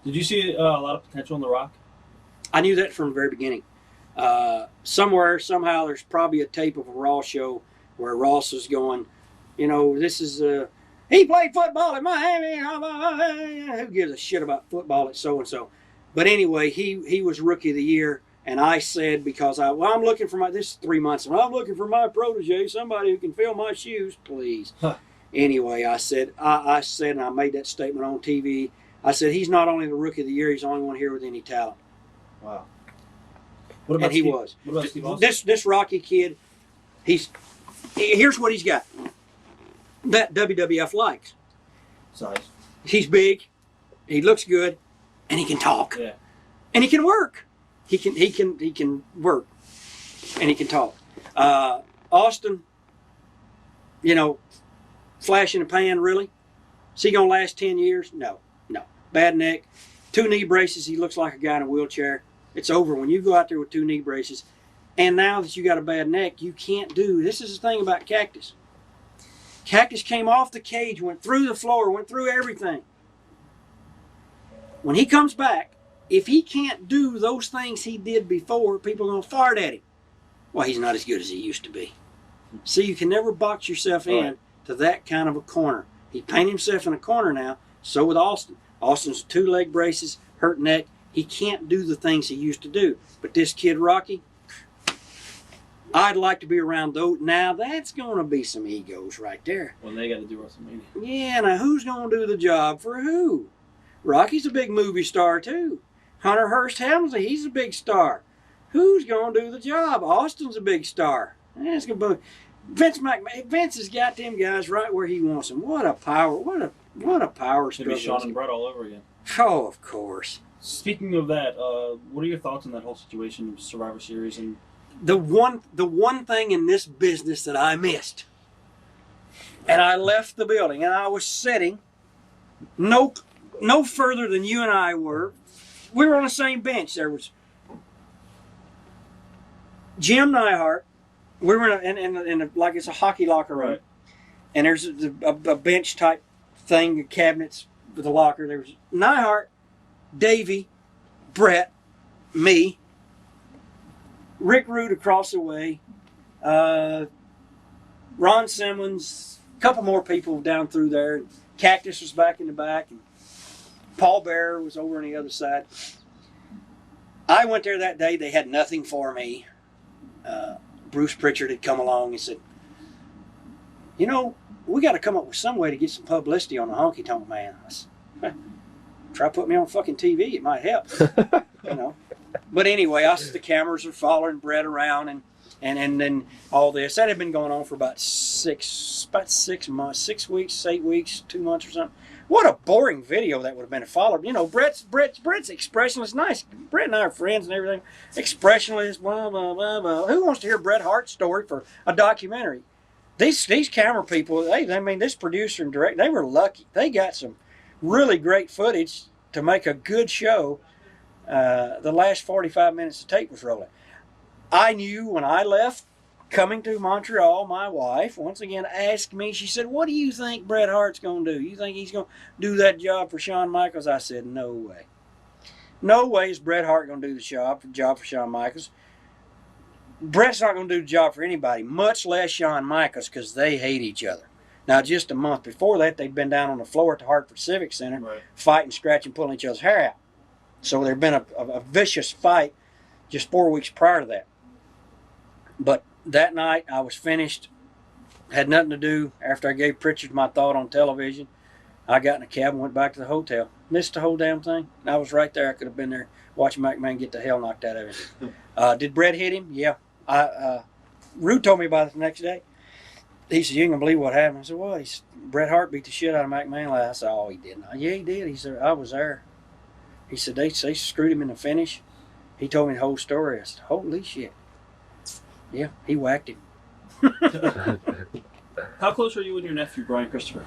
Did you see a lot of potential in The Rock? I knew that from the very beginning. Somewhere, somehow, there's probably a tape of a Raw show where Ross is going, this is he played football in Miami. Who gives a shit about football at so and so? But anyway, he was Rookie of the Year, and I said because I'm looking for this is 3 months, and I'm looking for my protege, somebody who can fill my shoes, please. Huh. Anyway, I said, and I made that statement on TV. I said he's not only the Rookie of the Year, he's the only one here with any talent. Wow. What about Steve, was. What about Steve Austin? This Rocky kid, here's what he's got that WWF likes. Size. He's big, he looks good, and he can talk. Yeah. And he can work. He can work, and he can talk. Austin, flash in the pan, really? Is he gonna last 10 years? No. Bad neck, 2 knee braces. He looks like a guy in a wheelchair. It's over when you go out there with 2 knee braces. And now that you got a bad neck, you can't do. This is the thing about Cactus. Cactus came off the cage, went through the floor, went through everything. When he comes back, if he can't do those things he did before, people are going to fart at him. Well, he's not as good as he used to be. See, you can never box yourself in to that kind of a corner. He painted himself in a corner now. So with Austin. Austin's 2 leg braces, hurt neck. He can't do the things he used to do. But this kid, Rocky, I'd like to be around those. Now, that's going to be some egos right there. Well, they got to do WrestleMania. Yeah, now who's going to do the job for who? Rocky's a big movie star, too. Hunter Hearst Helmsley, he's a big star. Who's going to do the job? Austin's a big star. That's going to be Vince McMahon. Vince has got them guys right where he wants them. What a power! What a power struggle! It's going to be Shawn and Bret all over again. Oh, of course. Speaking of that, what are your thoughts on that whole situation of Survivor Series and the one thing in this business that I missed, and I left the building, and I was sitting no further than you and I were. We were on the same bench. There was Jim Neihart. We were in like it's a hockey locker room, right. And there's a bench type thing, cabinets with a locker. There was Neihart, Davey, Brett, me, Rick Rude across the way, Ron Simmons, a couple more people down through there. Cactus was back in the back, and Paul Bearer was over on the other side. I went there that day. They had nothing for me. Bruce Pritchard had come along and said, we got to come up with some way to get some publicity on the Honky Tonk Man. I said, try to put me on fucking TV. It might help. But anyway, the cameras are following Brett around and then all this. That had been going on for about 6 months, 6 weeks, 8 weeks, 2 months or something. What a boring video that would have been to follow. Brett's expressionless, nice. Brett and I are friends and everything. Expressionless, blah, blah, blah, blah. Who wants to hear Bret Hart's story for a documentary? These camera people, this producer and director, they were lucky. They got some really great footage to make a good show. The last 45 minutes the tape was rolling. I knew when I left, coming to Montreal, my wife once again asked me, she said, what do you think Bret Hart's going to do? You think he's going to do that job for Shawn Michaels? I said, no way. No way is Bret Hart going to do the job for Shawn Michaels. Bret's not going to do the job for anybody, much less Shawn Michaels, because they hate each other. Now, just a month before that, they'd been down on the floor at the Hartford Civic Center, fighting, scratching, pulling each other's hair out. So there'd been a vicious fight just 4 weeks prior to that. But that night, I was finished, had nothing to do. After I gave Pritchard my thought on television, I got in a cab and went back to the hotel. Missed the whole damn thing. And I was right there. I could have been there watching McMahon get the hell knocked out of him. Did Bret hit him? Yeah. Rude told me about it the next day. He said, you ain't going to believe what happened. I said, well, Bret Hart beat the shit out of McMahon. I said, oh, he didn't. Yeah, he did. He said, I was there. He said, they screwed him in the finish. He told me the whole story. I said, holy shit. Yeah, he whacked him. How close are you with your nephew, Brian Christopher?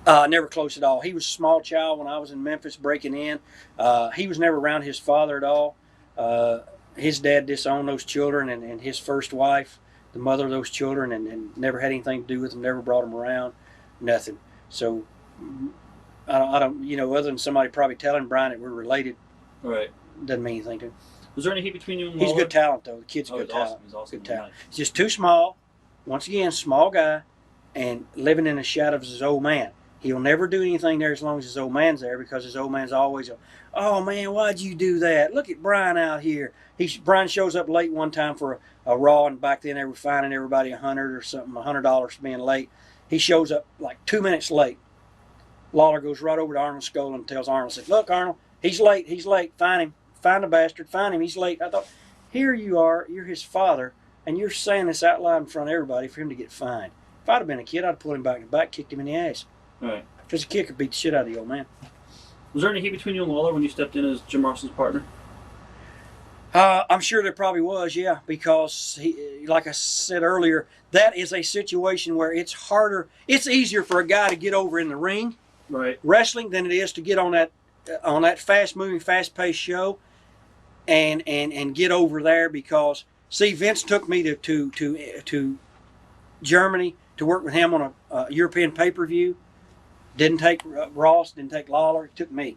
Never close at all. He was a small child when I was in Memphis breaking in. He was never around his father at all. His dad disowned those children and his first wife, the mother of those children, and never had anything to do with them, never brought them around, nothing. So I don't, other than somebody probably telling Brian that we're related, Right. doesn't mean anything to him. Was there any heat between you and He's Lawler? good talent, though. The kid's good talent. Awesome. He's awesome. Good talent. Nice. He's just too small. Once again, small guy, and living in the shadow of his old man. He'll never do anything there as long as his old man's there, because his old man's always, oh man, why'd you do that? Look at Brian out here. Brian shows up late one time for a Raw, and back then they were fining everybody $100 or something, $100 for being late. He shows up like 2 minutes late. Lawler goes right over to Arnold Skol and tells Arnold, says, look, Arnold, he's late, find him. Find the bastard, find him, he's late. I thought, here you are, you're his father, and you're saying this out loud in front of everybody for him to get fined. If I'd have been a kid, I'd have pulled him back in the back, kicked him in the ass. Right. Because a kid could beat the shit out of the old man. Was there any heat between you and Lawler when you stepped in as Jim Ross's partner? I'm sure there probably was, yeah, because, like I said earlier, that is a situation where it's easier for a guy to get over in the ring, right, wrestling, than it is to get on that fast-moving, fast-paced show and get over there, because, see, Vince took me to Germany to work with him on a European pay-per-view. Didn't take Ross, didn't take Lawler, it took me.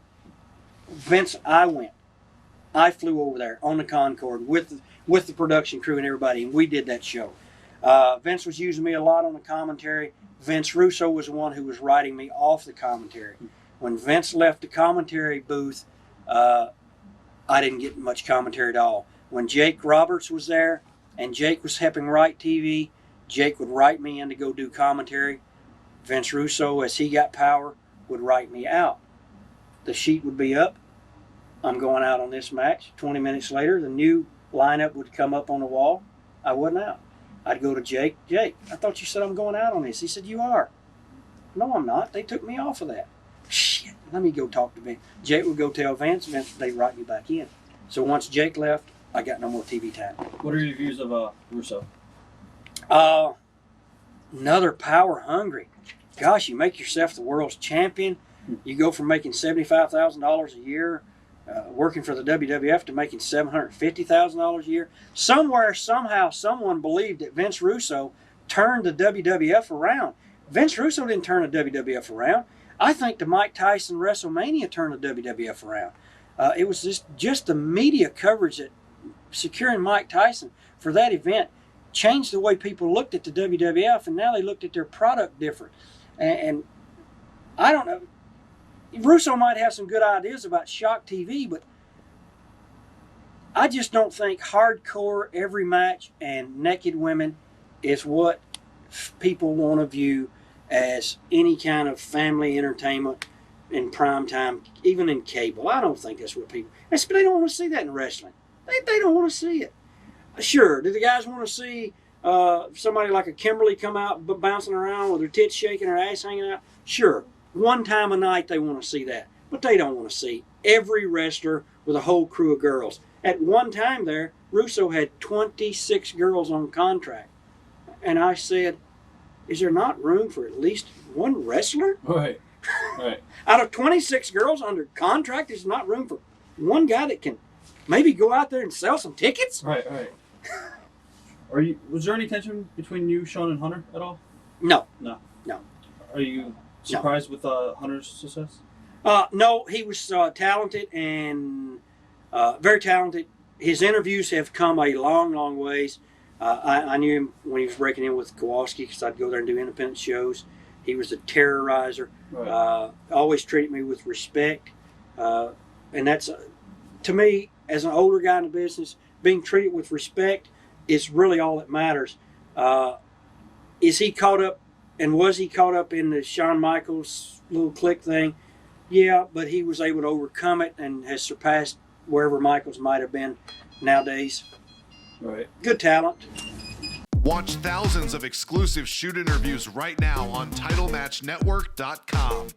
Vince, I went. I flew over there on the Concorde with the production crew and everybody, and we did that show. Vince was using me a lot on the commentary. Vince Russo was the one who was writing me off the commentary. When Vince left the commentary booth, I didn't get much commentary at all. When Jake Roberts was there and Jake was helping write TV, Jake would write me in to go do commentary. Vince Russo, as he got power, would write me out. The sheet would be up. I'm going out on this match. 20 minutes later, the new lineup would come up on the wall. I wasn't out. I'd go to Jake. Jake, I thought you said I'm going out on this. He said, you are. No, I'm not. They took me off of that. Shit, let me go talk to Vince. Jake would go tell Vince. Vince, they'd write me back in. So once Jake left, I got no more TV time. What are your views of Russo? Another power hungry. Gosh, you make yourself the world's champion. You go from making $75,000 a year working for the WWF to making $750,000 a year. Somewhere, somehow, someone believed that Vince Russo turned the WWF around. Vince Russo didn't turn the WWF around. I think the Mike Tyson WrestleMania turned the WWF around. It was just the media coverage that securing Mike Tyson for that event changed the way people looked at the WWF, and now they looked at their product different. And I don't know. Russo might have some good ideas about shock TV, but I just don't think hardcore every match and naked women is what people want to view as any kind of family entertainment in prime time, even in cable. I don't think that's what people... They don't want to see that in wrestling. They don't want to see it. Sure, do the guys want to see somebody like a Kimberly come out bouncing around with her tits shaking, her ass hanging out? Sure. One time a night they want to see that. But they don't want to see every wrestler with a whole crew of girls. At one time there, Russo had 26 girls on contract. And I said, is there not room for at least one wrestler? Right. Out of 26 girls under contract, there's not room for one guy that can maybe go out there and sell some tickets? Right. Was there any tension between you, Shawn, and Hunter at all? No. Are you surprised with Hunter's success? No, he was talented and very talented. His interviews have come a long, long ways. I knew him when he was breaking in with Kowalski, because I'd go there and do independent shows. He was a terrorizer. Right. Always treated me with respect. And that's, to me, as an older guy in the business, being treated with respect is really all that matters. Is he caught up, and was he caught up in the Shawn Michaels little click thing? Yeah, but he was able to overcome it and has surpassed wherever Michaels might have been nowadays. Right. Good talent. Watch thousands of exclusive shoot interviews right now on TitleMatchNetwork.com.